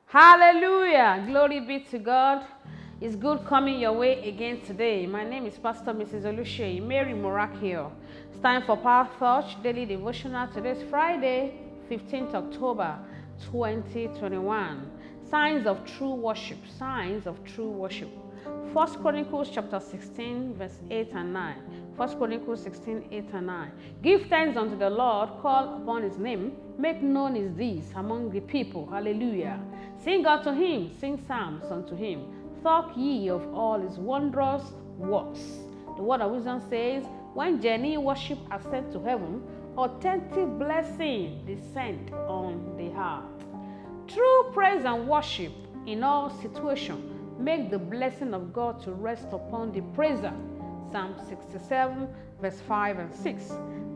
Hallelujah. Glory be to God. It's good coming your way again today. My name is Pastor Mrs. Oluseyi Mary Morakio. It's time for Power Thought Daily Devotional. Today's Friday, 15th October 2021. Signs of true worship. Signs of true worship. 1 Chronicles chapter 16, verse 8 and 9. 1 Chronicles 16, 8 and 9. Give thanks unto the Lord, call upon his name, make known his deeds among the people. Hallelujah. Sing unto him, sing psalms unto him. Talk ye of all his wondrous works. The word of wisdom says, when genuine worship ascends to heaven, authentic blessing descend on the heart. True praise and worship in all situations make the blessing of God to rest upon the praiser. Psalm 67, verse 5 and 6.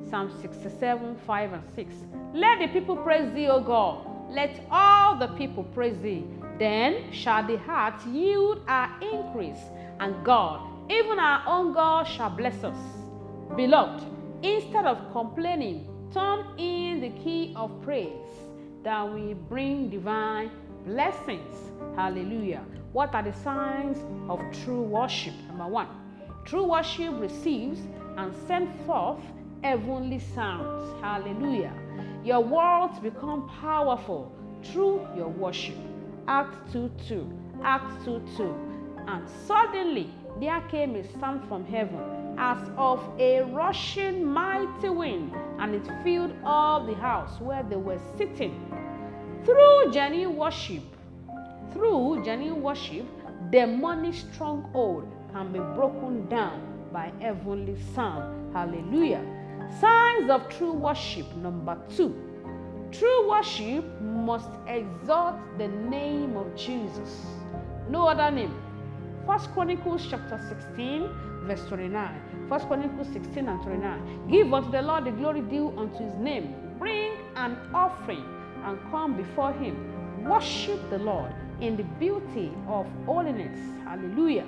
Psalm 67, 5 and 6. Let the people praise thee, O God. Let all the people praise thee. Then shall the heart yield our increase, and God, even our own God, shall bless us. Beloved, instead of complaining, turn in the key of praise, that we bring divine blessings. Hallelujah. What are the signs of true worship? Number one, true worship receives and sends forth heavenly sounds. Hallelujah. Your words become powerful through your worship. Acts 2:2. Acts 2:2. And suddenly there came a sound from heaven as of a rushing mighty wind, and it filled all the house where they were sitting. Through genuine worship, demonic stronghold can be broken down by heavenly sound. Hallelujah. Signs of true worship. Number two, true worship must exalt the name of Jesus. No other name. 1 Chronicles chapter 16, verse 29. 1 Chronicles 16 and 29. Give unto the Lord the glory due unto his name. Bring an offering and come before him. Worship the Lord in the beauty of holiness. Hallelujah.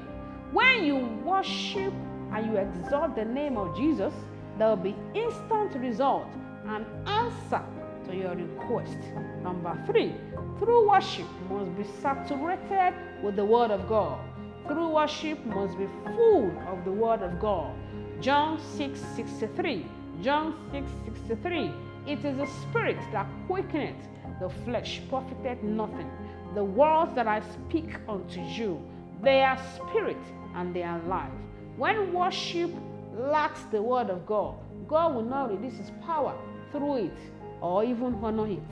When you worship and you exalt the name of Jesus, there will be instant result and answer to your request. Number three, true worship must be saturated with the word of God. True worship must be full of the word of God. John 6:63. John 6:63. It is the spirit that quickeneth, the flesh profiteth nothing. The words that I speak unto you, they are spirit and they are life. When worship lacks the word of God, God will not release his power through it or even honor it.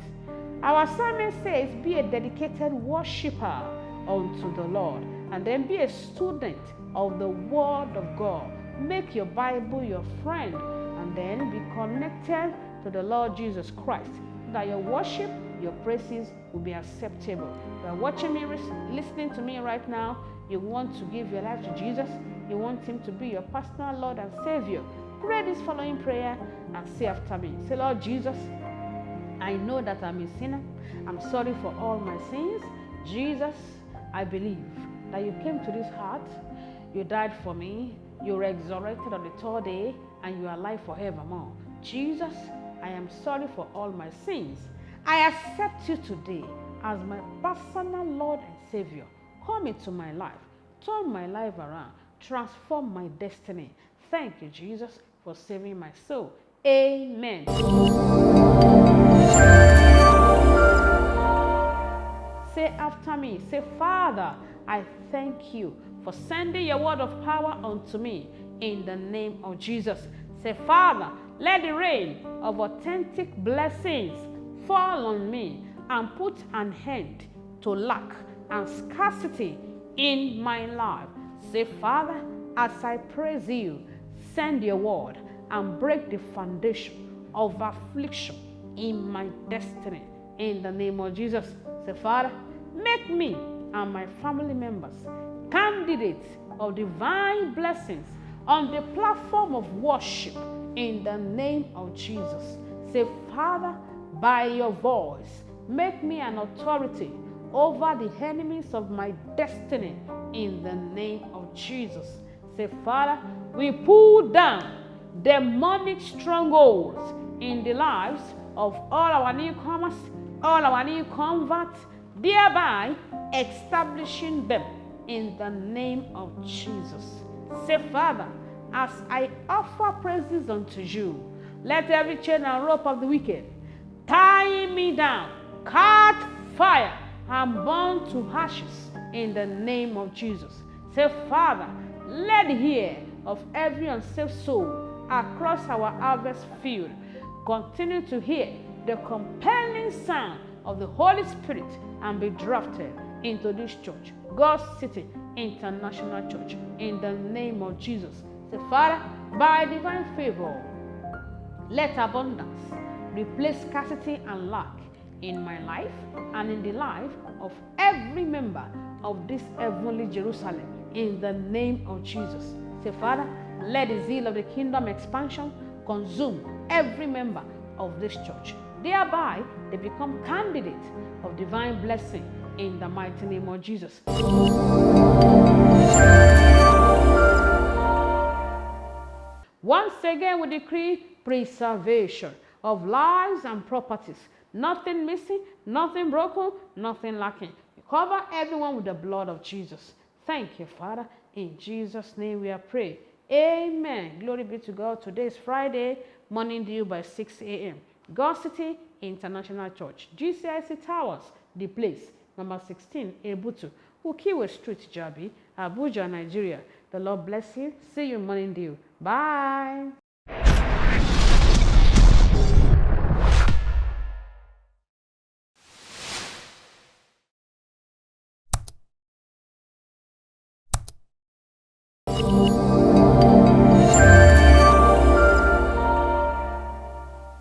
Our sermon says, be a dedicated worshiper unto the Lord, and then be a student of the word of God. Make your Bible your friend, and then be connected to the Lord Jesus Christ, so that your worship, your praises will be acceptable. You are watching me, listening to me right now. You want to give your life to Jesus. You want him to be your personal Lord and Savior. Pray this following prayer and say after me. Say, Lord Jesus, I know that I'm a sinner. I'm sorry for all my sins. Jesus, I believe that you came to this heart. You died for me. You were resurrected on the third day, and you are alive forevermore. Jesus, I am sorry for all my sins. I accept you today as my personal Lord and Savior. Come into my life. Turn my life around. Transform my destiny. Thank you, Jesus, for saving my soul. Amen. Say after me. Say, Father, I thank you for sending your word of power unto me in the name of Jesus. Say, Father, let the rain of authentic blessings fall on me and put an end to lack and scarcity in my life. Say, Father, as I praise you, send your word and break the foundation of affliction in my destiny. In the name of Jesus. Say, Father, make me and my family members candidates of divine blessings on the platform of worship in the name of Jesus. Say, Father, by your voice, make me an authority over the enemies of my destiny in the name of Jesus. Say, Father, we pull down demonic strongholds in the lives of all our newcomers, all our new converts, thereby establishing them in the name of Jesus. Say, Father, as I offer praises unto you, let every chain and rope of the wicked tie me down, catch fire, and burn to ashes in the name of Jesus. Say, Father, let the ear of every unsaved soul across our harvest field continue to hear the compelling sound of the Holy Spirit and be drafted into this church, God's City International Church, in the name of Jesus. Say, Father, by divine favor, let abundance replace scarcity and lack in my life and in the life of every member of this heavenly Jerusalem, in the name of Jesus. Say, Father, let the zeal of the kingdom expansion consume every member of this church. Thereby, they become candidates of divine blessing in the mighty name of Jesus. Once again, we decree preservation of lives and properties. Nothing missing, nothing broken, nothing lacking. We cover everyone with the blood of Jesus. Thank you, Father. In Jesus' name we are praying. Amen. Glory be to God. Today is Friday, morning due by 6 a.m. God City International Church, GCIC Towers, the place, number 16, Ebutu, Ukiwe Street, Jabi, Abuja, Nigeria. The Lord bless you. See you morning due. Bye.